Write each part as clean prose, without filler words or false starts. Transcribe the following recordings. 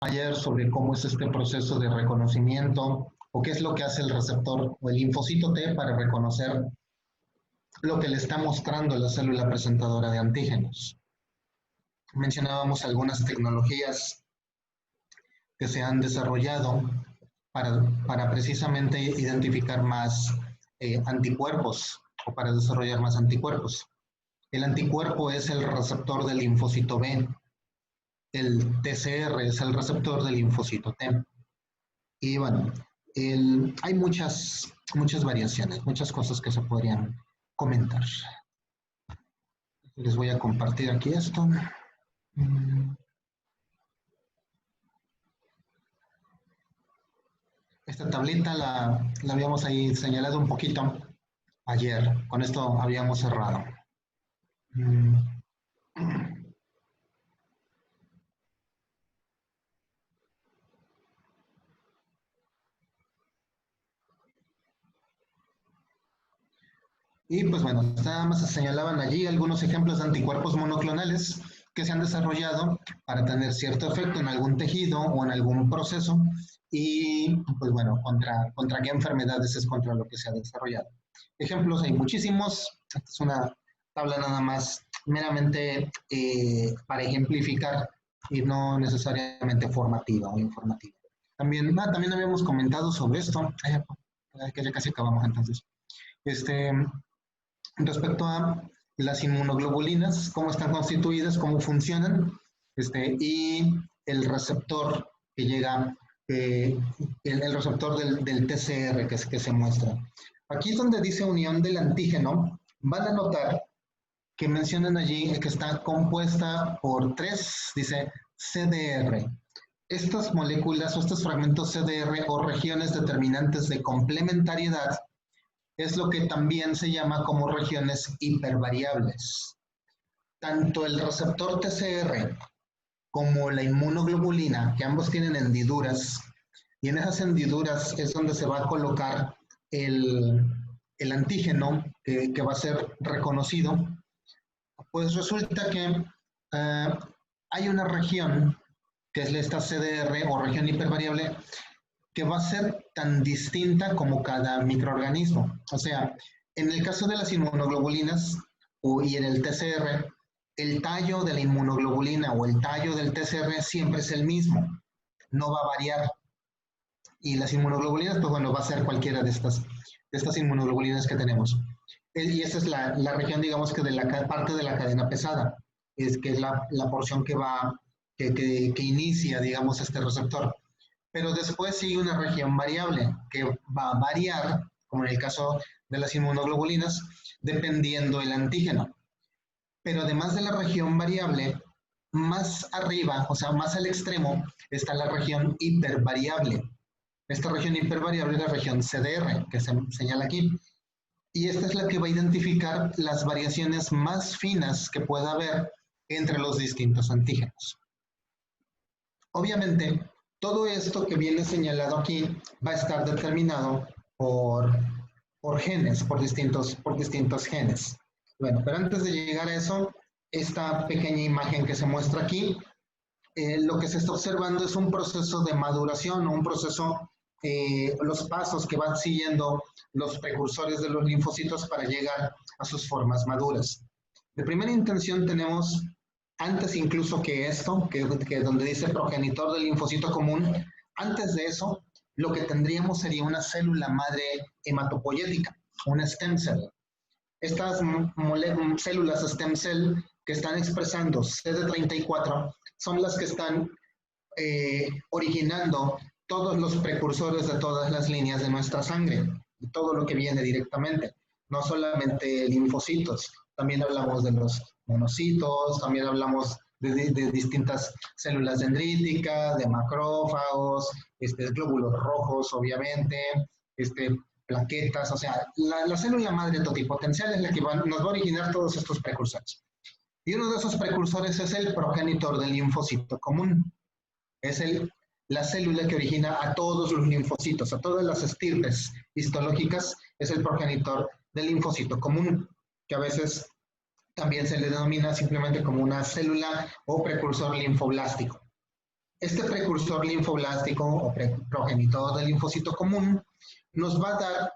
ayer sobre cómo es este proceso de reconocimiento o qué es lo que hace el receptor o el linfocito T para reconocer lo que le está mostrando la célula presentadora de antígenos. Mencionábamos algunas tecnologías que se han desarrollado para precisamente identificar más anticuerpos o para desarrollar más anticuerpos. El anticuerpo es el receptor del linfocito B, el TCR es el receptor del linfocito T. Y bueno, hay muchas variaciones, muchas cosas que se podrían comentar. Les voy a compartir aquí esto. Esta tablita la habíamos ahí señalado un poquito ayer. Con esto habíamos cerrado. Y pues bueno, nada más se señalaban allí algunos ejemplos de anticuerpos monoclonales que se han desarrollado para tener cierto efecto en algún tejido o en algún proceso y pues bueno, contra qué enfermedades es contra lo que se ha desarrollado. Ejemplos hay muchísimos, esta es una tabla nada más meramente para ejemplificar y no necesariamente formativa o informativa. También habíamos comentado sobre esto, que ya casi acabamos entonces. Respecto a las inmunoglobulinas, cómo están constituidas, cómo funcionan, y el receptor que llega, el receptor del TCR que se muestra. Aquí es donde dice unión del antígeno, van a notar que mencionan allí que está compuesta por 3, dice CDR. Estas moléculas o estos fragmentos CDR o regiones determinantes de complementariedad es lo que también se llama como regiones hipervariables. Tanto el receptor TCR como la inmunoglobulina, que ambos tienen hendiduras, y en esas hendiduras es donde se va a colocar el antígeno que va a ser reconocido, pues resulta que hay una región, que es esta CDR o región hipervariable, que va a ser tan distinta como cada microorganismo. O sea, en el caso de las inmunoglobulinas y en el TCR, el tallo de la inmunoglobulina o el tallo del TCR siempre es el mismo, no va a variar. Y las inmunoglobulinas, pues bueno, va a ser cualquiera de estas inmunoglobulinas que tenemos. Y esa es la región, digamos que de la parte de la cadena pesada, que es la porción que inicia, digamos, este receptor. Pero después sigue una región variable que va a variar, como en el caso de las inmunoglobulinas, dependiendo el antígeno. Pero además de la región variable, más arriba, o sea, más al extremo, está la región hipervariable. Esta región hipervariable es la región CDR, que se señala aquí. Y esta es la que va a identificar las variaciones más finas que pueda haber entre los distintos antígenos. Obviamente, todo esto que viene señalado aquí va a estar determinado por genes, por distintos genes. Bueno, pero antes de llegar a eso, esta pequeña imagen que se muestra aquí, lo que se está observando es un proceso de maduración o un proceso, los pasos que van siguiendo los precursores de los linfocitos para llegar a sus formas maduras. De primera intención tenemos, antes incluso que esto, que donde dice progenitor del linfocito común, antes de eso, lo que tendríamos sería una célula madre hematopoyética, una stem cell. Estas células stem cell que están expresando CD34 son las que están originando todos los precursores de todas las líneas de nuestra sangre, de todo lo que viene directamente, no solamente linfocitos, también hablamos de los monocitos, también hablamos de distintas células dendríticas, de macrófagos, glóbulos rojos, obviamente, plaquetas, o sea, la célula madre totipotencial es la que nos va a originar todos estos precursores. Y uno de esos precursores es el progenitor del linfocito común. Es la célula que origina a todos los linfocitos, a todas las estirpes histológicas, es el progenitor del linfocito común, que a veces también se le denomina simplemente como una célula o precursor linfoblástico. Este precursor linfoblástico o progenitor del linfocito común nos va a dar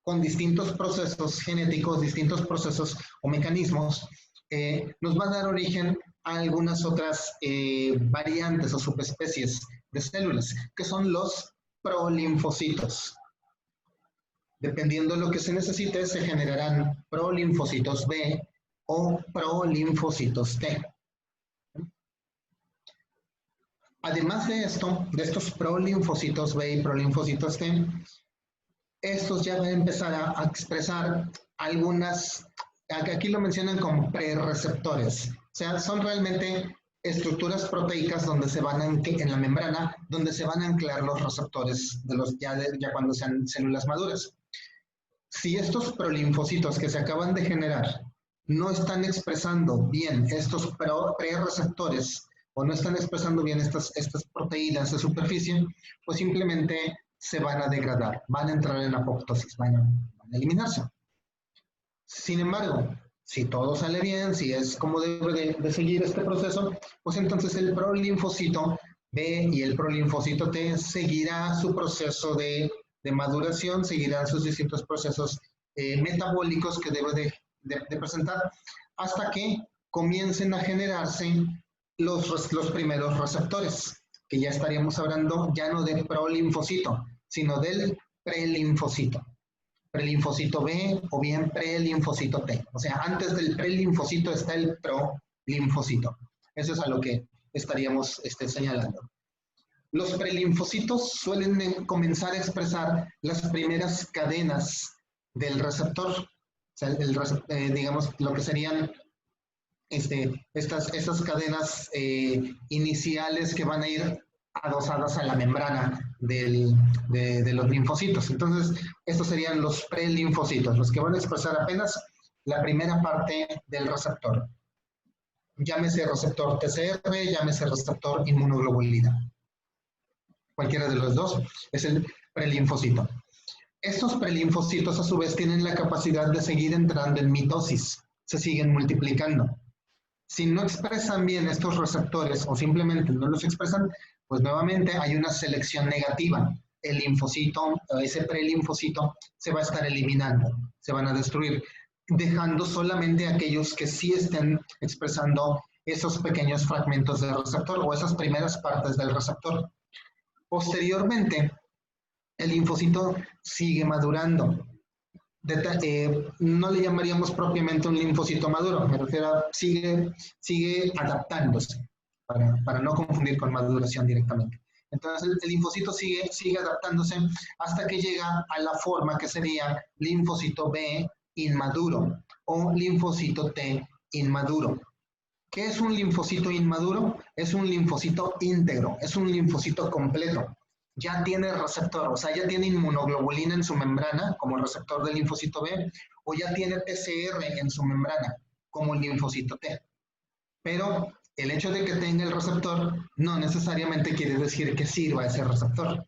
con distintos procesos genéticos, distintos procesos o mecanismos, nos va a dar origen a algunas otras variantes o subespecies de células, que son los prolinfocitos. Dependiendo de lo que se necesite, se generarán prolinfocitos B o prolinfocitos T. Además de esto, de estos prolinfocitos B y prolinfocitos T, estos ya van a empezar a expresar algunas, aquí lo mencionan como prereceptores, o sea, son realmente estructuras proteicas donde se van a en la membrana, donde se van a anclar los receptores de los ya cuando sean células maduras. Si estos prolinfocitos que se acaban de generar no están expresando bien estos prereceptores o no están expresando bien estas proteínas de superficie, pues simplemente se van a degradar, van a entrar en apoptosis, van a eliminarse. Sin embargo, si todo sale bien, si es como debe de seguir este proceso, pues entonces el prolinfocito B y el prolinfocito T seguirá su proceso de maduración, seguirán sus distintos procesos metabólicos que debe de presentar hasta que comiencen a generarse los primeros receptores, que ya estaríamos hablando ya no de prolinfocito, sino del prelinfocito. Prelinfocito B o bien prelinfocito T. O sea, antes del prelinfocito está el prolinfocito. Eso es a lo que estaríamos señalando. Los prelinfocitos suelen comenzar a expresar las primeras cadenas del receptor. O sea, digamos, lo que serían estas cadenas iniciales que van a ir adosadas a la membrana de los linfocitos. Entonces, estos serían los prelinfocitos, los que van a expresar apenas la primera parte del receptor. Llámese receptor TCR, llámese receptor inmunoglobulina. Cualquiera de los dos es el prelinfocito. Estos prelinfocitos, a su vez, tienen la capacidad de seguir entrando en mitosis, se siguen multiplicando. Si no expresan bien estos receptores o simplemente no los expresan, pues nuevamente hay una selección negativa. El linfocito, ese prelinfocito, se va a estar eliminando, se van a destruir, dejando solamente aquellos que sí estén expresando esos pequeños fragmentos del receptor o esas primeras partes del receptor. Posteriormente, el linfocito sigue madurando. No le llamaríamos propiamente un linfocito maduro, me refiero a sigue adaptándose, para no confundir con maduración directamente. Entonces el linfocito sigue adaptándose hasta que llega a la forma que sería linfocito B inmaduro o linfocito T inmaduro. ¿Qué es un linfocito inmaduro? Es un linfocito íntegro, es un linfocito completo. Ya tiene receptor, o sea, ya tiene inmunoglobulina en su membrana como receptor del linfocito B, o ya tiene TCR en su membrana como el linfocito T. Pero el hecho de que tenga el receptor no necesariamente quiere decir que sirva ese receptor.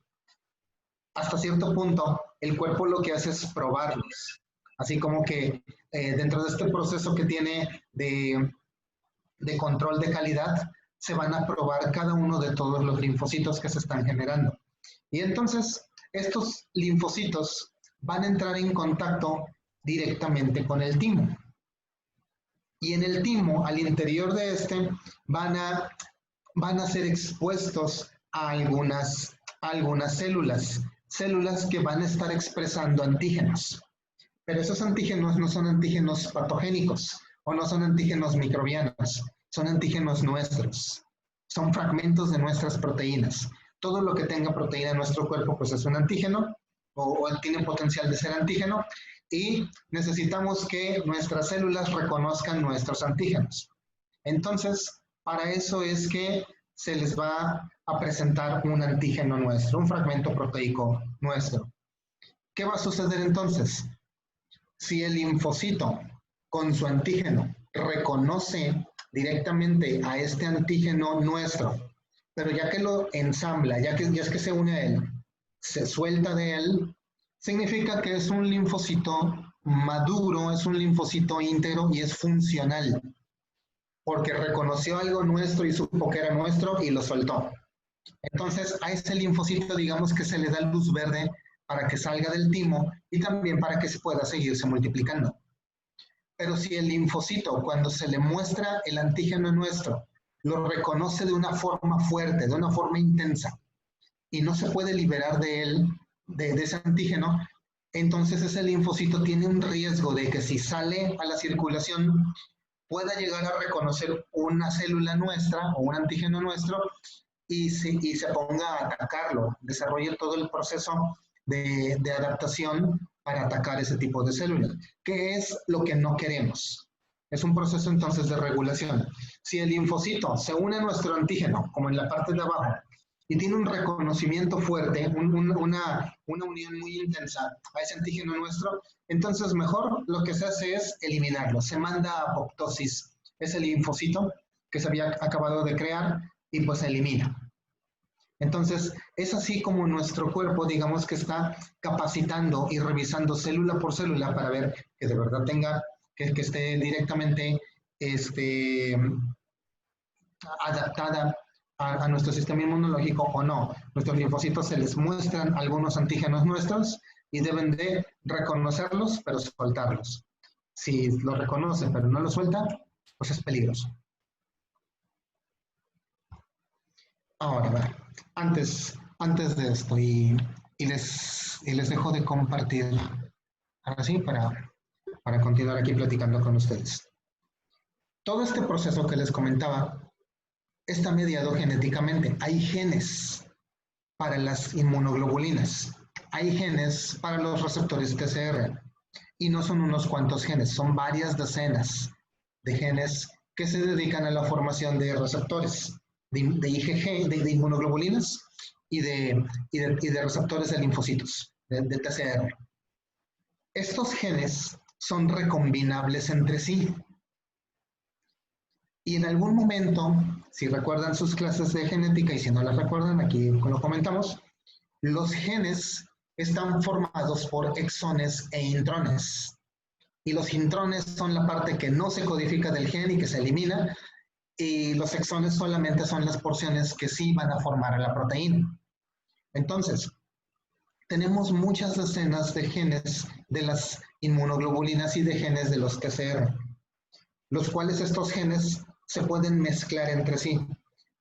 Hasta cierto punto, el cuerpo lo que hace es probarlos. Así como que dentro de este proceso que tiene de control de calidad, se van a probar cada uno de todos los linfocitos que se están generando. Y entonces, estos linfocitos van a entrar en contacto directamente con el timo. Y en el timo, al interior de este, van a ser expuestos a algunas células que van a estar expresando antígenos. Pero esos antígenos no son antígenos patogénicos o no son antígenos microbianos, son antígenos nuestros, son fragmentos de nuestras proteínas. Todo lo que tenga proteína en nuestro cuerpo pues es un antígeno o tiene potencial de ser antígeno y necesitamos que nuestras células reconozcan nuestros antígenos. Entonces, para eso es que se les va a presentar un antígeno nuestro, un fragmento proteico nuestro. ¿Qué va a suceder entonces? Si el linfocito con su antígeno reconoce directamente a este antígeno nuestro, pero ya que lo ensambla, ya es que se une a él, se suelta de él, significa que es un linfocito maduro, es un linfocito íntegro y es funcional, porque reconoció algo nuestro y supo que era nuestro y lo soltó. Entonces, a ese linfocito, digamos que se le da luz verde para que salga del timo y también para que se pueda seguirse multiplicando. Pero si el linfocito, cuando se le muestra el antígeno nuestro, lo reconoce de una forma fuerte, de una forma intensa, y no se puede liberar de él, de ese antígeno, entonces ese linfocito tiene un riesgo de que si sale a la circulación pueda llegar a reconocer una célula nuestra o un antígeno nuestro y se ponga a atacarlo, desarrolle todo el proceso de adaptación para atacar ese tipo de células, que es lo que no queremos. Es un proceso entonces de regulación. Si el linfocito se une a nuestro antígeno, como en la parte de abajo, y tiene un reconocimiento fuerte, una unión muy intensa a ese antígeno nuestro, entonces mejor lo que se hace es eliminarlo. Se manda a apoptosis ese linfocito que se había acabado de crear y pues se elimina. Entonces, es así como nuestro cuerpo, digamos que está capacitando y revisando célula por célula para ver que de verdad tenga, que esté directamente adaptada a nuestro sistema inmunológico o no. Nuestros linfocitos se les muestran algunos antígenos nuestros y deben de reconocerlos, pero soltarlos. Si lo reconoce, pero no lo suelta, pues es peligroso. Ahora, antes de esto, y les dejo de compartir, ahora sí, para continuar aquí platicando con ustedes. Todo este proceso que les comentaba está mediado genéticamente. Hay genes para las inmunoglobulinas, hay genes para los receptores TCR, y no son unos cuantos genes, son varias decenas de genes que se dedican a la formación de receptores de IgG, de inmunoglobulinas y de receptores de linfocitos, de TCR. Estos genes son recombinables entre sí. Y en algún momento, si recuerdan sus clases de genética, y si no las recuerdan, aquí lo comentamos, los genes están formados por exones e intrones. Y los intrones son la parte que no se codifica del gen y que se elimina, y los exones solamente son las porciones que sí van a formar la proteína. Entonces, tenemos muchas decenas de genes de las inmunoglobulinas y de genes de los TCR, los cuales estos genes se pueden mezclar entre sí.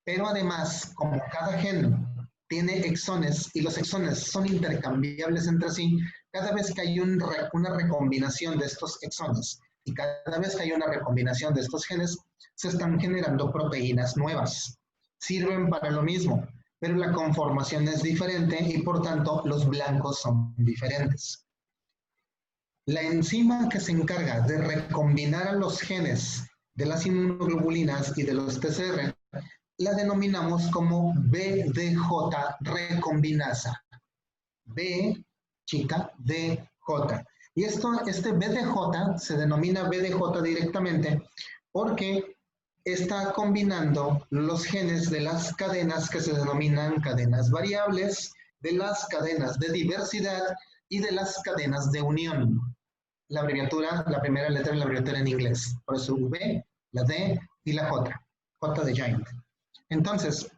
Pero además, como cada gen tiene exones y los exones son intercambiables entre sí, cada vez que hay una recombinación de estos exones y cada vez que hay una recombinación de estos genes, se están generando proteínas nuevas. Sirven para lo mismo, pero la conformación es diferente y por tanto los blancos son diferentes. La enzima que se encarga de recombinar a los genes de las inmunoglobulinas y de los TCR la denominamos como BDJ recombinasa. B chica DJ. Y este BDJ se denomina BDJ directamente porque está combinando los genes de las cadenas que se denominan cadenas variables, de las cadenas de diversidad y de las cadenas de unión. La abreviatura, la primera letra de la abreviatura en inglés. Por eso V, la D y la J. J de giant. Entonces,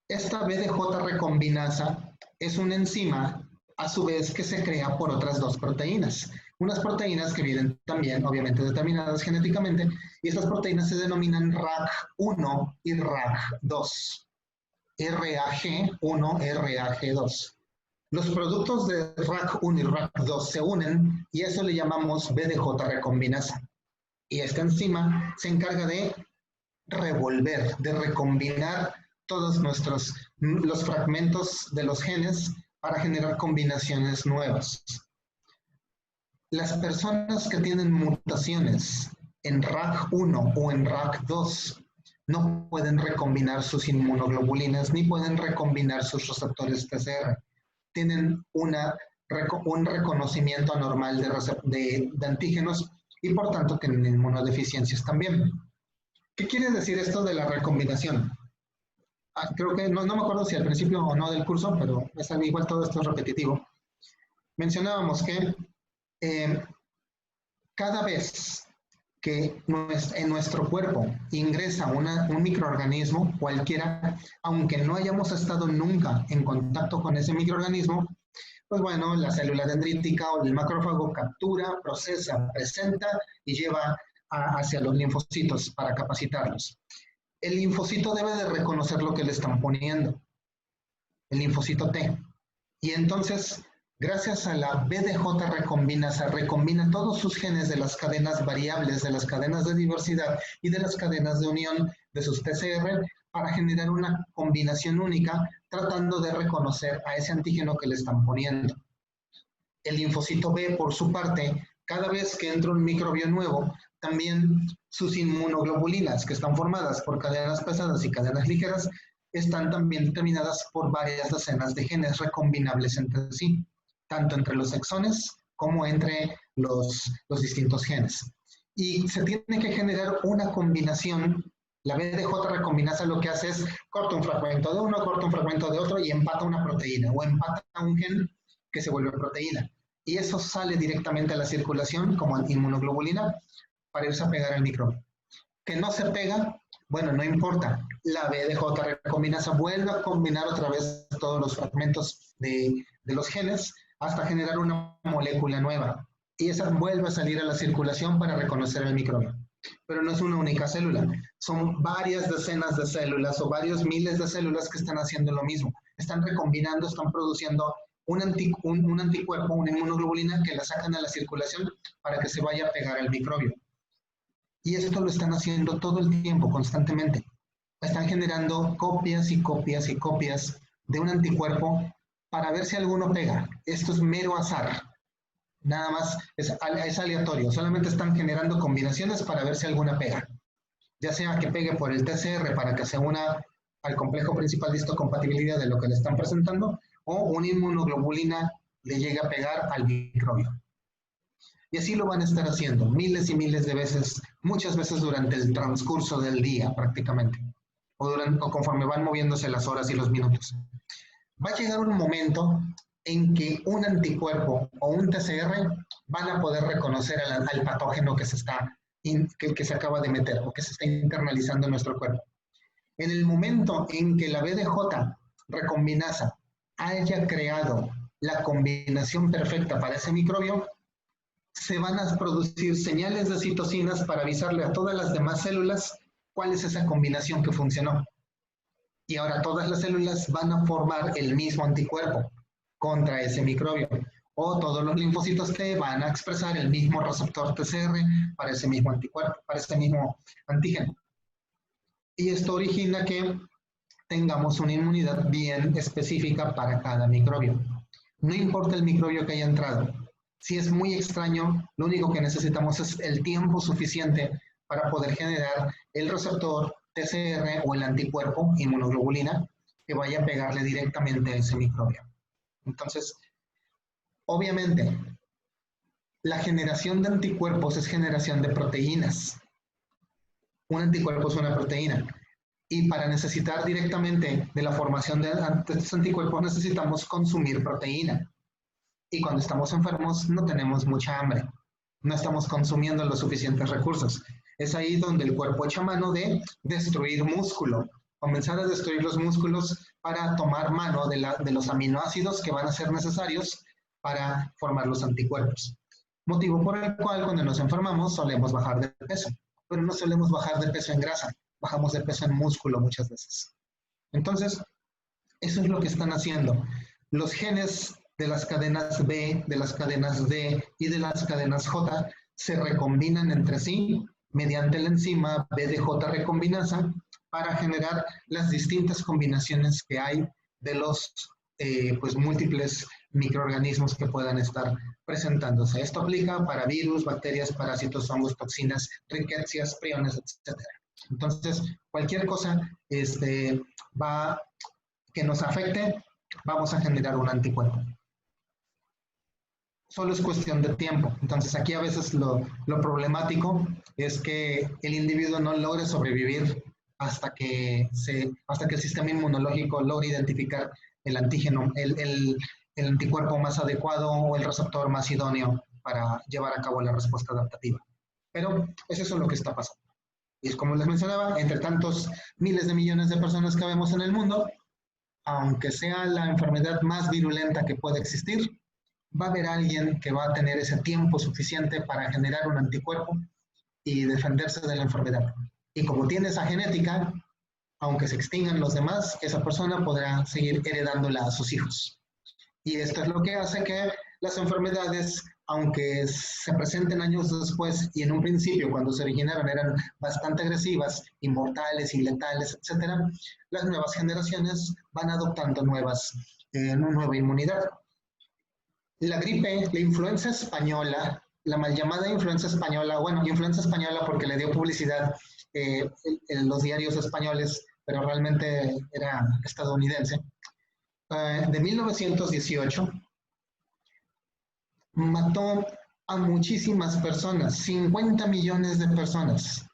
esta BDJ recombinasa es una enzima a su vez que se crea por otras dos proteínas. Unas proteínas que vienen también, obviamente, determinadas genéticamente, y estas proteínas se denominan RAG1 y RAG2. RAG1, RAG2. Los productos de RAG1 y RAG2 se unen y eso le llamamos BDJ recombinasa. Y esta enzima se encarga de revolver, de recombinar todos los fragmentos de los genes para generar combinaciones nuevas. Las personas que tienen mutaciones en RAG1 o en RAG2 no pueden recombinar sus inmunoglobulinas ni pueden recombinar sus receptores TCR. Tienen un reconocimiento anormal de antígenos y por tanto tienen inmunodeficiencias también. ¿Qué quiere decir esto de la recombinación? Creo que no me acuerdo si al principio o no del curso, pero igual todo esto es repetitivo. Mencionábamos que cada vez que en nuestro cuerpo ingresa un microorganismo cualquiera, aunque no hayamos estado nunca en contacto con ese microorganismo, pues bueno, la célula dendrítica o el macrófago captura, procesa, presenta y lleva hacia los linfocitos para capacitarlos. El linfocito debe de reconocer lo que le están poniendo, el linfocito T. Y entonces, gracias a la BDJ recombinasa, recombina todos sus genes de las cadenas variables, de las cadenas de diversidad y de las cadenas de unión de sus TCR para generar una combinación única, tratando de reconocer a ese antígeno que le están poniendo. El linfocito B, por su parte, cada vez que entra un microbio nuevo, también sus inmunoglobulinas, que están formadas por cadenas pesadas y cadenas ligeras, están también determinadas por varias docenas de genes recombinables entre sí, tanto entre los exones como entre los distintos genes. Y se tiene que generar una combinación. La BDJ recombinasa lo que hace es corta un fragmento de uno, corta un fragmento de otro y empata una proteína o empata un gen que se vuelve proteína. Y eso sale directamente a la circulación como inmunoglobulina para irse a pegar al microbio. Que no se pega, bueno, no importa. La BDJ recombinasa vuelve a combinar otra vez todos los fragmentos de los genes hasta generar una molécula nueva. Y esa vuelve a salir a la circulación para reconocer el microbio. Pero no es una única célula, son varias decenas de células o varios miles de células que están haciendo lo mismo. Están recombinando, están produciendo un anticuerpo, una inmunoglobulina que la sacan a la circulación para que se vaya a pegar al microbio. Y esto lo están haciendo todo el tiempo, constantemente. Están generando copias y copias y copias de un anticuerpo para ver si alguno pega. Esto es mero azar. Nada más es aleatorio. Solamente están generando combinaciones para ver si alguna pega. Ya sea que pegue por el TCR para que se una al complejo principal de histocompatibilidad de lo que le están presentando, o una inmunoglobulina le llegue a pegar al microbio. Y así lo van a estar haciendo miles y miles de veces, muchas veces durante el transcurso del día prácticamente, o conforme van moviéndose las horas y los minutos. Va a llegar un momento en que un anticuerpo o un TCR van a poder reconocer al patógeno que se acaba de meter o que se está internalizando en nuestro cuerpo. En el momento en que la BDJ recombinasa haya creado la combinación perfecta para ese microbio, se van a producir señales de citocinas para avisarle a todas las demás células cuál es esa combinación que funcionó. Y ahora todas las células van a formar el mismo anticuerpo contra ese microbio. O todos los linfocitos T van a expresar el mismo receptor TCR para ese mismo anticuerpo, para ese mismo antígeno. Y esto origina que tengamos una inmunidad bien específica para cada microbio. No importa el microbio que haya entrado. Si es muy extraño, lo único que necesitamos es el tiempo suficiente para poder generar el receptor TCR o el anticuerpo, inmunoglobulina, que vaya a pegarle directamente a ese microbio. Entonces, obviamente, la generación de anticuerpos es generación de proteínas. Un anticuerpo es una proteína. Y para necesitar directamente de la formación de estos anticuerpos necesitamos consumir proteína. Y cuando estamos enfermos no tenemos mucha hambre. No estamos consumiendo los suficientes recursos. Es ahí donde el cuerpo echa mano de destruir músculo. Comenzar a destruir los músculos para tomar mano de los aminoácidos que van a ser necesarios para formar los anticuerpos. Motivo por el cual cuando nos enfermamos solemos bajar de peso. Pero no solemos bajar de peso en grasa. Bajamos de peso en músculo muchas veces. Entonces, eso es lo que están haciendo. Los genes de las cadenas B, de las cadenas D y de las cadenas J se recombinan entre sí mediante la enzima BDJ recombinasa para generar las distintas combinaciones que hay de los múltiples microorganismos que puedan estar presentándose. Esto aplica para virus, bacterias, parásitos, hongos, toxinas, riquecias, priones, etc. Entonces, cualquier cosa que nos afecte, vamos a generar un anticuerpo. Solo es cuestión de tiempo. Entonces, aquí a veces lo problemático es que el individuo no logre sobrevivir hasta que el sistema inmunológico logre identificar el antígeno, el anticuerpo más adecuado o el receptor más idóneo para llevar a cabo la respuesta adaptativa. Pero es eso lo que está pasando. Y como les mencionaba, entre tantos miles de millones de personas que vemos en el mundo, aunque sea la enfermedad más virulenta que pueda existir, va a haber alguien que va a tener ese tiempo suficiente para generar un anticuerpo y defenderse de la enfermedad. Y como tiene esa genética, aunque se extingan los demás, esa persona podrá seguir heredándola a sus hijos. Y esto es lo que hace que las enfermedades, aunque se presenten años después y en un principio cuando se originaron eran bastante agresivas, inmortales, letales, etc., las nuevas generaciones van adoptando una nueva inmunidad. La gripe, la influenza española, la mal llamada influenza española, bueno, influenza española porque le dio publicidad en los diarios españoles, pero realmente era estadounidense, de 1918, mató a muchísimas personas, 50 millones de personas,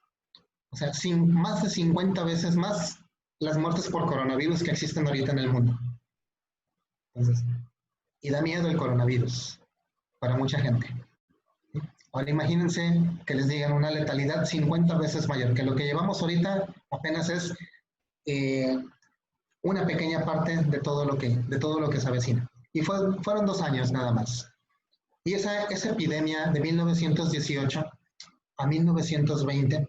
o sea, más de 50 veces más las muertes por coronavirus que existen ahorita en el mundo. Entonces, y da miedo el coronavirus para mucha gente. Ahora imagínense que les digan una letalidad 50 veces mayor, que lo que llevamos ahorita apenas es una pequeña parte de todo lo que se avecina. Y fueron 2 años nada más. Y esa epidemia de 1918 a 1920,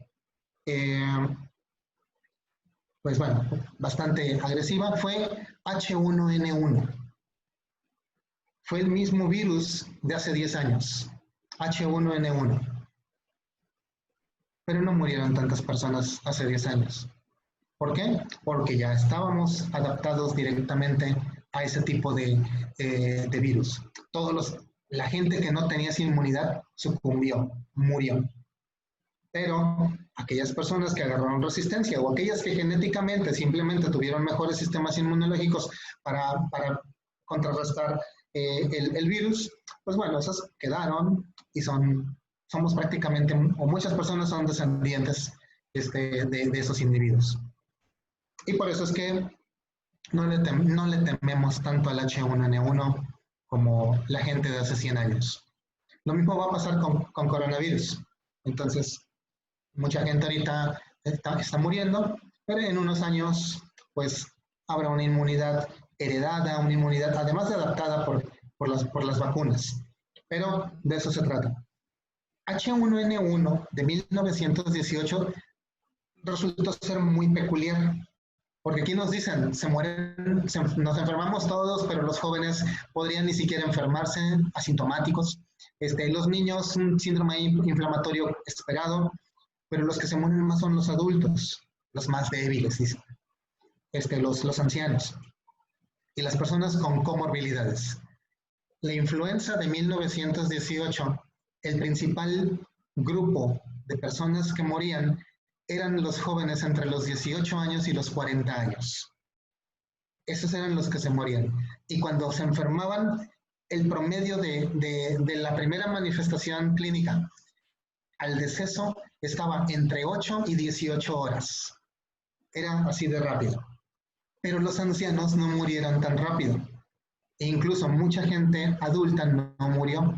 pues bueno, bastante agresiva, fue H1N1. Fue el mismo virus de hace 10 años, H1N1. Pero no murieron tantas personas hace 10 años. ¿Por qué? Porque ya estábamos adaptados directamente a ese tipo de virus. La gente que no tenía esa inmunidad sucumbió, murió. Pero aquellas personas que agarraron resistencia o aquellas que genéticamente simplemente tuvieron mejores sistemas inmunológicos para contrarrestar el virus, pues bueno, esas quedaron y somos prácticamente, o muchas personas son descendientes de esos individuos. Y por eso es que no le tememos tanto al H1N1 como la gente de hace 100 años. Lo mismo va a pasar con coronavirus. Entonces, mucha gente ahorita está muriendo, pero en unos años, pues, habrá una inmunidad heredada, una inmunidad además de adaptada por las vacunas. Pero de eso se trata. H1N1 de 1918 resultó ser muy peculiar, porque aquí nos dicen, nos enfermamos todos, pero los jóvenes podrían ni siquiera enfermarse, asintomáticos. Los niños, un síndrome inflamatorio esperado, pero los que se mueren más son los adultos, los más débiles, dicen. Los ancianos y las personas con comorbilidades. La influenza de 1918, el principal grupo de personas que morían eran los jóvenes entre los 18 años y los 40 años. Esos eran los que se morían. Y cuando se enfermaban, el promedio de la primera manifestación clínica al deceso estaba entre 8 y 18 horas. Era así de rápido. Pero los ancianos no murieron tan rápido. E incluso mucha gente adulta no murió.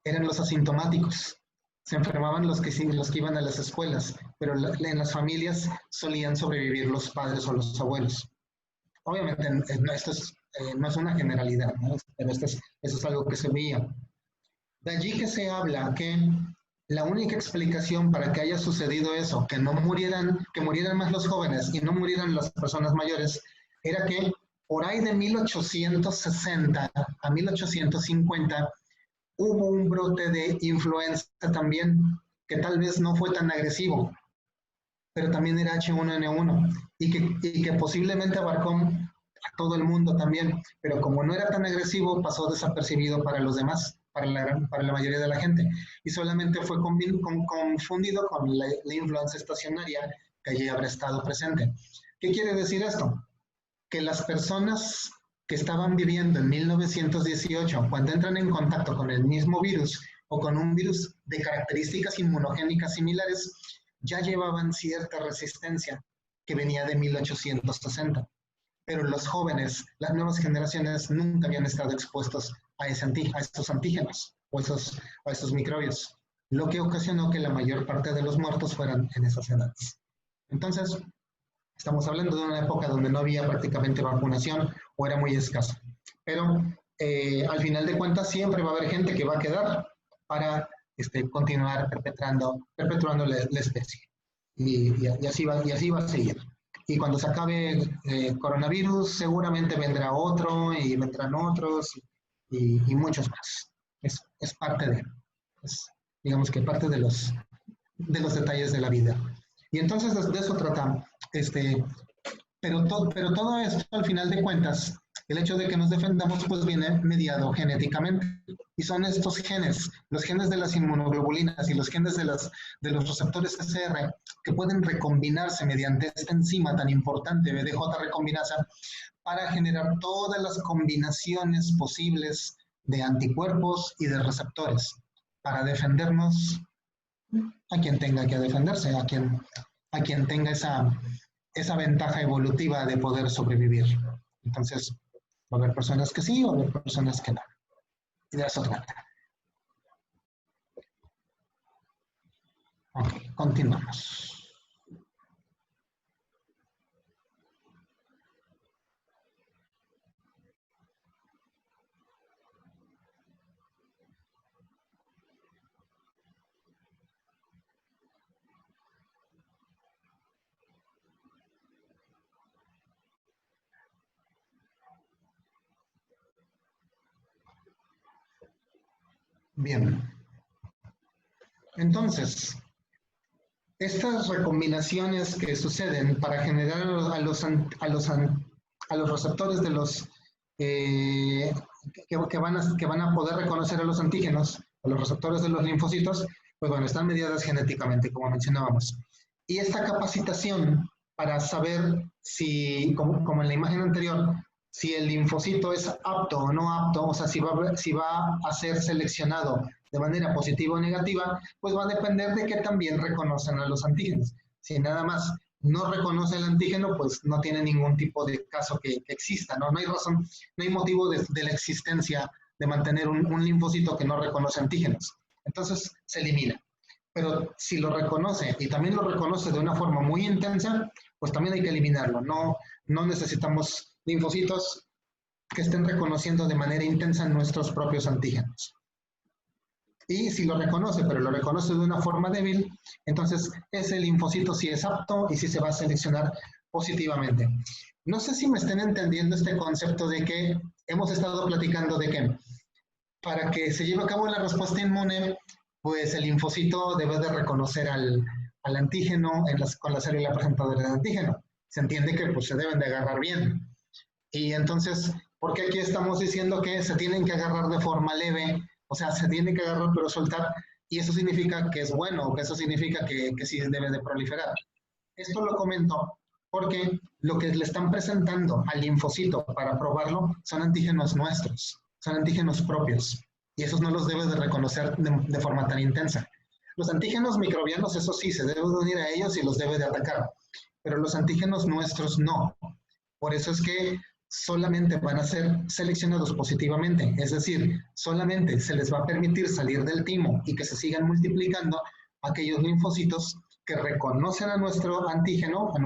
Eran los asintomáticos. Se enfermaban los que iban a las escuelas, pero en las familias solían sobrevivir los padres o los abuelos. Obviamente esto no es una generalidad, ¿no? Pero eso es algo que se veía. De allí que se habla que la única explicación para que haya sucedido eso, que murieran más los jóvenes y no murieran las personas mayores, era que por ahí de 1860 a 1850 hubo un brote de influenza también, que tal vez no fue tan agresivo, pero también era H1N1 y que posiblemente abarcó a todo el mundo también, pero como no era tan agresivo, pasó desapercibido para los demás, para la mayoría de la gente, y solamente fue confundido con la influenza estacionaria que allí habrá estado presente. ¿Qué quiere decir esto? Que las personas que estaban viviendo en 1918, cuando entran en contacto con el mismo virus o con un virus de características inmunogénicas similares, ya llevaban cierta resistencia que venía de 1860. Pero los jóvenes, las nuevas generaciones, nunca habían estado expuestos a estos antígenos o a esos microbios. lo que ocasionó que la mayor parte de los muertos fueran en esas edades. Entonces, estamos hablando de una época donde no había prácticamente vacunación o era muy escasa. Pero al final de cuentas siempre va a haber gente que va a quedar para continuar perpetuando la especie. Y así va a seguir. Y cuando se acabe coronavirus, seguramente vendrá otro y vendrán otros y muchos más. Es parte digamos que parte de los detalles de la vida. Y entonces de eso tratamos. Pero todo esto, al final de cuentas, el hecho de que nos defendamos, pues viene mediado genéticamente. Y son estos genes, los genes de las inmunoglobulinas y los genes de los receptores SR, que pueden recombinarse mediante esta enzima tan importante, BDJ recombinasa, para generar todas las combinaciones posibles de anticuerpos y de receptores, para defendernos a quien tenga que defenderse, a quien tenga esa ventaja evolutiva de poder sobrevivir. Entonces, va a haber personas que sí, va a haber personas que no. Y de eso trata. Ok, continuamos. Bien. Entonces, estas recombinaciones que suceden para generar a los receptores de los que van a poder reconocer a los antígenos, a los receptores de los linfocitos, pues bueno, están mediadas genéticamente, como mencionábamos. Y esta capacitación para saber si, como en la imagen anterior, si el linfocito es apto o no apto, o sea, si va a ser seleccionado de manera positiva o negativa, pues va a depender de que también reconocen a los antígenos. Si nada más no reconoce el antígeno, pues no tiene ningún tipo de caso que exista, ¿no? No hay razón, no hay motivo de la existencia de mantener un linfocito que no reconoce antígenos. Entonces se elimina. Pero si lo reconoce y también lo reconoce de una forma muy intensa, pues también hay que eliminarlo. No necesitamos linfocitos que estén reconociendo de manera intensa nuestros propios antígenos. Y si lo reconoce, pero lo reconoce de una forma débil, entonces ese linfocito sí es apto y sí se va a seleccionar positivamente. No sé si me estén entendiendo este concepto de que hemos estado platicando de que para que se lleve a cabo la respuesta inmune, pues el linfocito debe de reconocer al antígeno con la célula presentadora del antígeno. Se entiende que pues, se deben de agarrar bien. Y entonces, ¿por qué aquí estamos diciendo que se tienen que agarrar de forma leve? O sea, se tiene que agarrar pero soltar, y eso significa que es bueno, o que eso significa que sí debe de proliferar. Esto lo comento porque lo que le están presentando al linfocito para probarlo son antígenos nuestros, son antígenos propios, y esos no los debe de reconocer de forma tan intensa. Los antígenos microbianos, eso sí, se debe de unir a ellos y los debe de atacar, pero los antígenos nuestros no. Por eso es que solamente van a ser seleccionados positivamente, es decir, solamente se les va a permitir salir del timo y que se sigan multiplicando aquellos linfocitos que reconocen a nuestro antígeno, a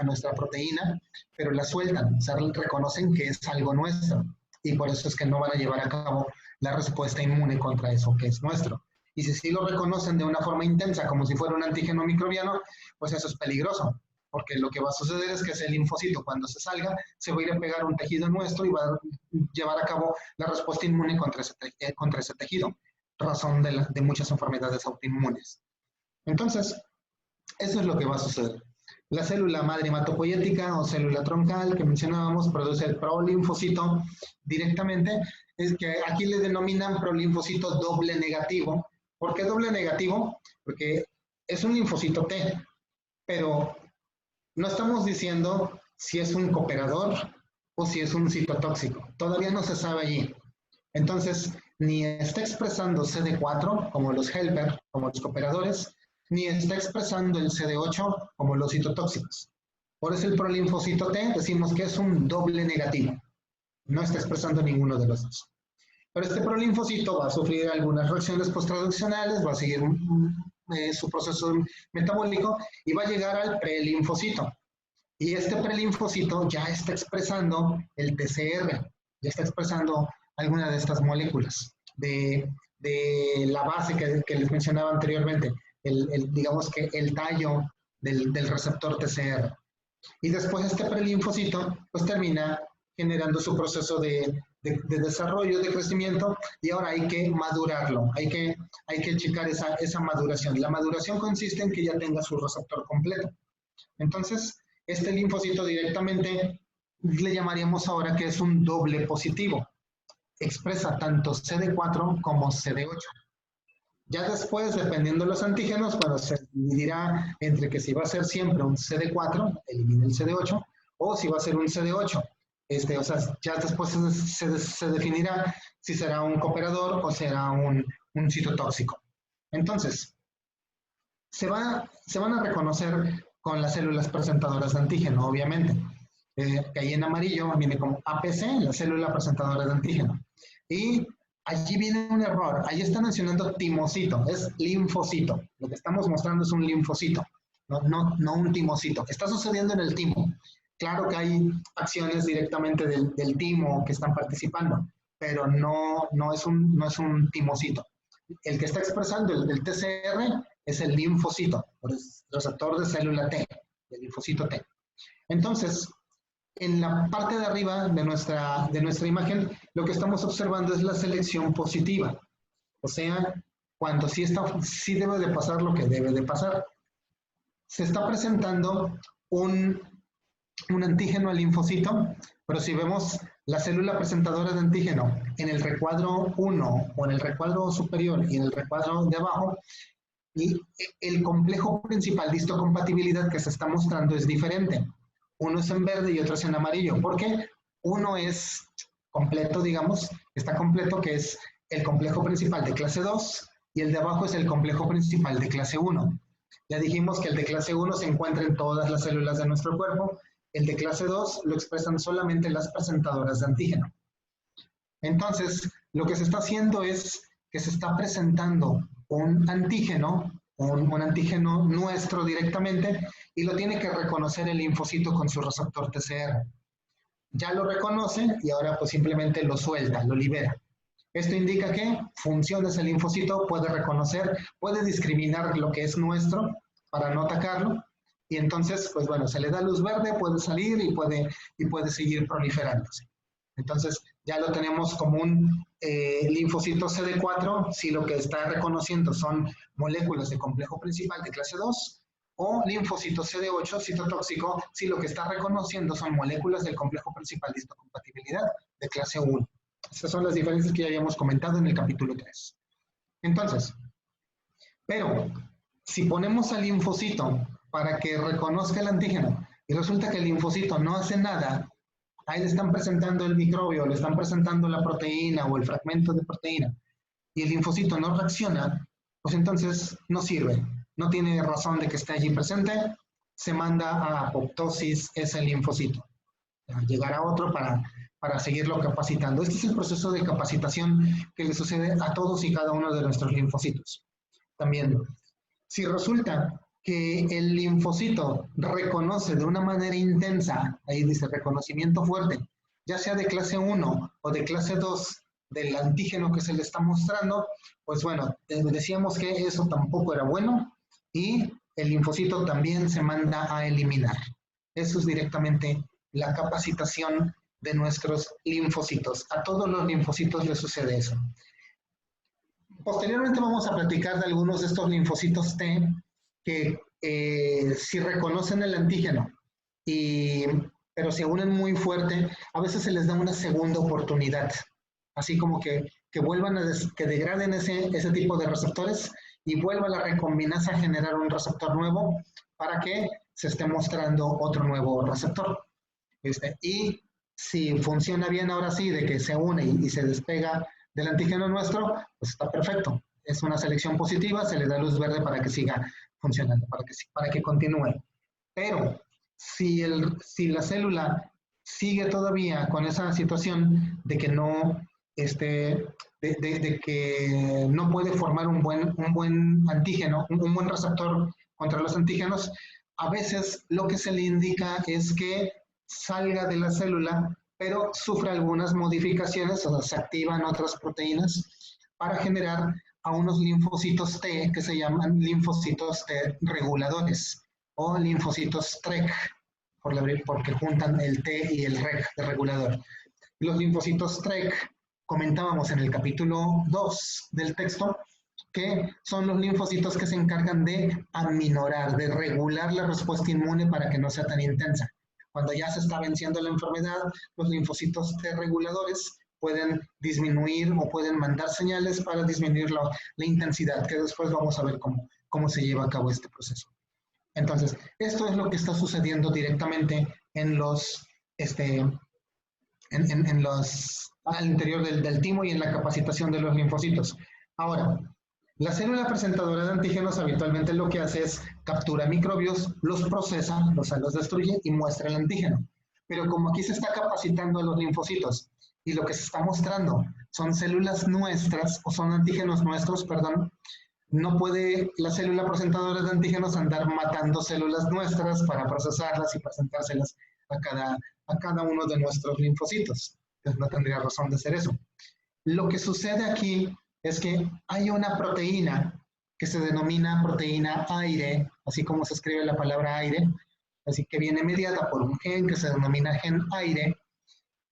nuestra proteína, pero la sueltan, o sea, reconocen que es algo nuestro, y por eso es que no van a llevar a cabo la respuesta inmune contra eso que es nuestro. Y si sí lo reconocen de una forma intensa, como si fuera un antígeno microbiano, pues eso es peligroso, porque lo que va a suceder es que ese linfocito, cuando se salga, se va a ir a pegar un tejido nuestro y va a llevar a cabo la respuesta inmune contra ese tejido, razón de muchas enfermedades autoinmunes. Entonces, eso es lo que va a suceder. La célula madre hematopoyética o célula troncal que mencionábamos produce el prolinfocito directamente, es que aquí le denominan prolinfocito doble negativo. ¿Por qué doble negativo? Porque es un linfocito T, pero no estamos diciendo si es un cooperador o si es un citotóxico. Todavía no se sabe allí. Entonces, ni está expresando CD4 como los helper, como los cooperadores, ni está expresando el CD8 como los citotóxicos. Por eso el prolinfocito T decimos que es un doble negativo. No está expresando ninguno de los dos. Pero este prolinfocito va a sufrir algunas reacciones posttraduccionales, va a seguir su proceso metabólico y va a llegar al prelinfocito. Y este prelinfocito ya está expresando el TCR, ya está expresando alguna de estas moléculas de la base que les mencionaba anteriormente, digamos que el tallo del receptor TCR. Y después este prelinfocito pues termina generando su proceso de desarrollo, de crecimiento, y ahora hay que madurarlo, hay que checar esa maduración. La maduración consiste en que ya tenga su receptor completo. Entonces, este linfocito directamente le llamaríamos ahora que es un doble positivo. Expresa tanto CD4 como CD8. Ya después, dependiendo de los antígenos, bueno, se dividirá entre que si va a ser siempre un CD4, elimina el CD8, o si va a ser un CD8. O sea, ya después se definirá si será un cooperador o será un citotóxico. Entonces, se van a reconocer con las células presentadoras de antígeno, obviamente. Que ahí en amarillo viene como APC, la célula presentadora de antígeno. Y allí viene un error. Allí está mencionando timocito, es linfocito. Lo que estamos mostrando es un linfocito, no un timocito. Está sucediendo en el timo. Claro que hay acciones directamente del timo que están participando, pero no es un timocito. El que está expresando el TCR es el linfocito, el receptor de célula T, el linfocito T. Entonces, en la parte de arriba de nuestra imagen, lo que estamos observando es la selección positiva. O sea, cuando sí debe de pasar lo que debe de pasar. Se está presentando un antígeno al linfocito, pero si vemos la célula presentadora de antígeno en el recuadro 1 o en el recuadro superior y en el recuadro de abajo, y el complejo principal de histocompatibilidad que se está mostrando es diferente. Uno es en verde y otro es en amarillo, porque uno es completo, digamos, está completo, que es el complejo principal de clase 2, y el de abajo es el complejo principal de clase 1. Ya dijimos que el de clase 1 se encuentra en todas las células de nuestro cuerpo, el de clase 2 lo expresan solamente las presentadoras de antígeno. Entonces, lo que se está haciendo es que se está presentando un antígeno nuestro directamente, y lo tiene que reconocer el linfocito con su receptor TCR. Ya lo reconoce y ahora pues simplemente lo suelta, lo libera. Esto indica que funciona ese linfocito, puede reconocer, puede discriminar lo que es nuestro para no atacarlo, y entonces, pues bueno, se le da luz verde, puede salir y puede seguir proliferándose. Entonces, ya lo tenemos como un linfocito CD4, si lo que está reconociendo son moléculas de complejo principal de clase 2, o linfocito CD8, citotóxico, si lo que está reconociendo son moléculas del complejo principal de histocompatibilidad de clase 1. Esas son las diferencias que ya habíamos comentado en el capítulo 3. Entonces, pero si ponemos al linfocito para que reconozca el antígeno y resulta que el linfocito no hace nada, ahí le están presentando el microbio, le están presentando la proteína o el fragmento de proteína, y el linfocito no reacciona, pues entonces no sirve, no tiene razón de que esté allí presente, se manda a apoptosis ese linfocito. Llegará otro para seguirlo capacitando. Este es el proceso de capacitación que le sucede a todos y cada uno de nuestros linfocitos. También, si resulta que el linfocito reconoce de una manera intensa, ahí dice reconocimiento fuerte, ya sea de clase 1 o de clase 2 del antígeno que se le está mostrando, pues bueno, decíamos que eso tampoco era bueno, y el linfocito también se manda a eliminar. Eso es directamente la capacitación de nuestros linfocitos. A todos los linfocitos les sucede eso. Posteriormente vamos a platicar de algunos de estos linfocitos T que si reconocen el antígeno, pero se unen muy fuerte, a veces se les da una segunda oportunidad, así como que vuelvan que degraden ese tipo de receptores y vuelva la recombinasa a generar un receptor nuevo para que se esté mostrando otro nuevo receptor. Y si funciona bien ahora sí, de que se une y se despega del antígeno nuestro, pues está perfecto. Es una selección positiva, se le da luz verde para que siga funcionando, para que continúe. Pero si la célula sigue todavía con esa situación de que no de que no puede formar un buen antígeno, un buen receptor contra los antígenos, a veces lo que se le indica es que salga de la célula, pero sufre algunas modificaciones, o sea, se activan otras proteínas para generar a unos linfocitos T que se llaman linfocitos T reguladores o linfocitos TREC, porque juntan el T y el REC de regulador. Los linfocitos TREC, comentábamos en el capítulo 2 del texto, que son los linfocitos que se encargan de aminorar, de regular la respuesta inmune para que no sea tan intensa. Cuando ya se está venciendo la enfermedad, los linfocitos T reguladores pueden disminuir o pueden mandar señales para disminuir la intensidad, que después vamos a ver cómo se lleva a cabo este proceso. Entonces, esto es lo que está sucediendo directamente en los, al interior del timo y en la capacitación de los linfocitos. Ahora, la célula presentadora de antígenos habitualmente lo que hace es captura microbios, los procesa, los destruye y muestra el antígeno. Pero como aquí se está capacitando a los linfocitos y lo que se está mostrando son células nuestras, o son antígenos nuestros, perdón, no puede la célula presentadora de antígenos andar matando células nuestras para procesarlas y presentárselas a cada uno de nuestros linfocitos. Entonces no tendría razón de ser eso. Lo que sucede aquí es que hay una proteína que se denomina proteína aire, así como se escribe la palabra aire, así que viene mediada por un gen que se denomina gen aire,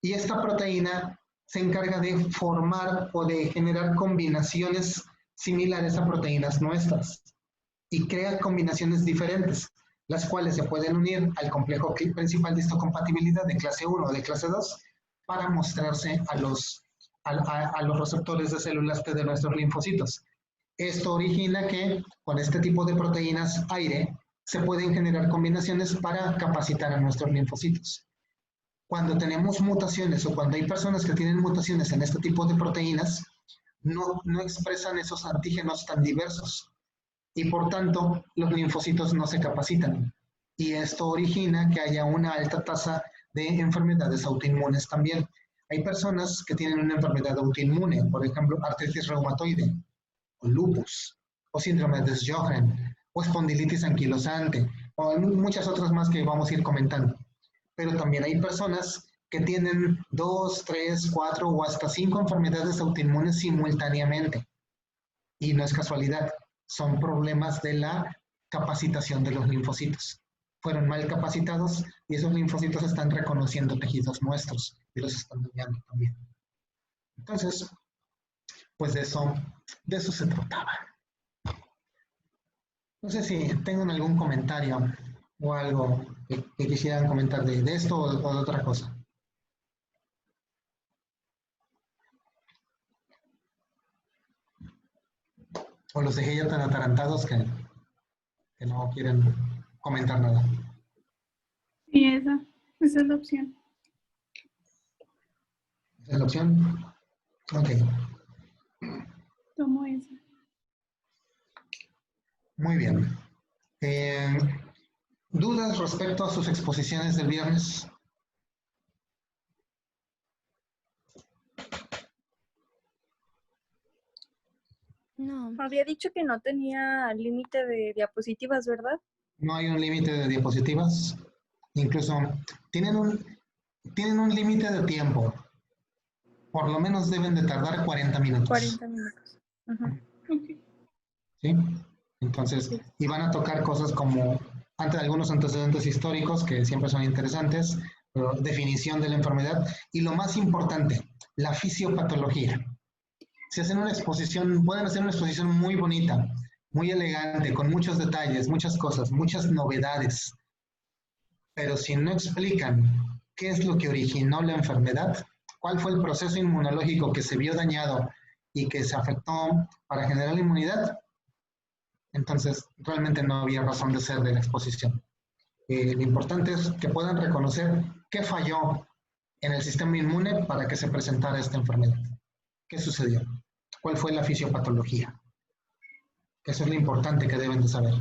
y esta proteína se encarga de formar o de generar combinaciones similares a proteínas nuestras y crea combinaciones diferentes, las cuales se pueden unir al complejo principal de histocompatibilidad de clase 1 o de clase 2 para mostrarse a los receptores de células T de nuestros linfocitos. Esto origina que con este tipo de proteínas aire se pueden generar combinaciones para capacitar a nuestros linfocitos. Cuando tenemos mutaciones o cuando hay personas que tienen mutaciones en este tipo de proteínas, no expresan esos antígenos tan diversos y por tanto los linfocitos no se capacitan. Y esto origina que haya una alta tasa de enfermedades autoinmunes también. Hay personas que tienen una enfermedad autoinmune, por ejemplo, artritis reumatoide, o lupus, o síndrome de Sjögren, o espondilitis anquilosante, o muchas otras más que vamos a ir comentando. Pero también hay personas que tienen 2, 3, 4 o hasta 5 enfermedades autoinmunes simultáneamente. Y no es casualidad, son problemas de la capacitación de los linfocitos. Fueron mal capacitados y esos linfocitos están reconociendo tejidos nuestros y los están dañando también. Entonces, pues de eso se trataba. No sé si tengan algún comentario o algo que quisieran comentar de esto o de otra cosa. O los dejé ya tan atarantados que no quieren comentar nada. Sí, esa es la opción. ¿Esa es la opción? Ok. Tomo esa. Muy bien. ¿Dudas respecto a sus exposiciones del viernes? No. Había dicho que no tenía límite de diapositivas, ¿verdad? No hay un límite de diapositivas. Incluso tienen un límite de tiempo. Por lo menos deben de tardar 40 minutos. 40 minutos. Ajá. Okay. ¿Sí? Entonces, Sí. y van a tocar cosas como algunos antecedentes históricos que siempre son interesantes, pero definición de la enfermedad y lo más importante, la fisiopatología. Si hacen una exposición, pueden hacer una exposición muy bonita, muy elegante, con muchos detalles, muchas cosas, muchas novedades, pero si no explican qué es lo que originó la enfermedad, cuál fue el proceso inmunológico que se vio dañado y que se afectó para generar la inmunidad, entonces realmente no había razón de ser de la exposición. Lo importante es que puedan reconocer qué falló en el sistema inmune para que se presentara esta enfermedad. ¿Qué sucedió? ¿Cuál fue la fisiopatología? Eso es lo importante que deben de saber.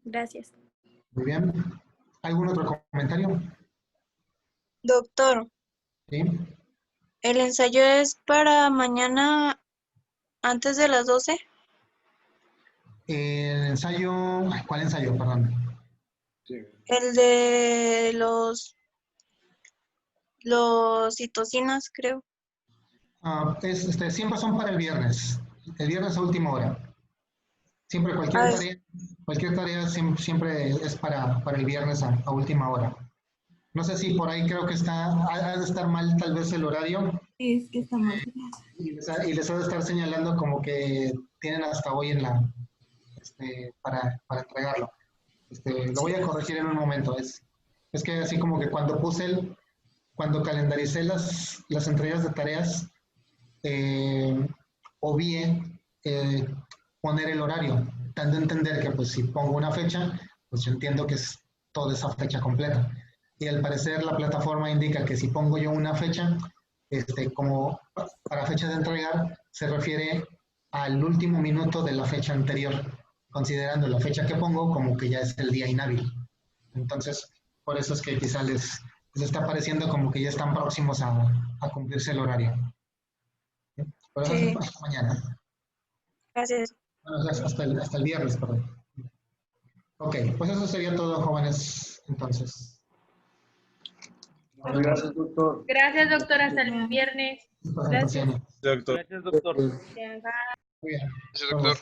Gracias. Muy bien. ¿Algún otro comentario? Doctor, ¿sí? ¿el ensayo es para mañana antes de las 12? El ensayo, ay, ¿cuál ensayo? Perdón. El de los citocinas, creo. Siempre son para el viernes a última hora. Siempre Ay, cualquier tarea siempre es para el viernes a última hora. No sé si por ahí creo que ha de estar mal tal vez el horario Es que está mal. y les ha de estar señalando como que tienen hasta hoy para entregarlo. Lo voy a corregir en un momento. Es que así como que cuando calendaricé las entregas de tareas, eh, obvié poner el horario, dando a entender que pues si pongo una fecha, pues yo entiendo que es toda esa fecha completa. Y al parecer la plataforma indica que si pongo yo una fecha, como para fecha de entregar, se refiere al último minuto de la fecha anterior, considerando la fecha que pongo como que ya es el día inhábil. Entonces, por eso es que quizá les está pareciendo como que ya están próximos a cumplirse el horario. Por eso sí, hasta mañana. gracias. Bueno, hasta el viernes, perdón. Ok, pues eso sería todo, jóvenes. Entonces, nos vemos. Gracias, doctor. Gracias, doctor. Hasta el viernes. Presentaciones. Doctor. Gracias, doctor. Muy bien. Gracias, doctor.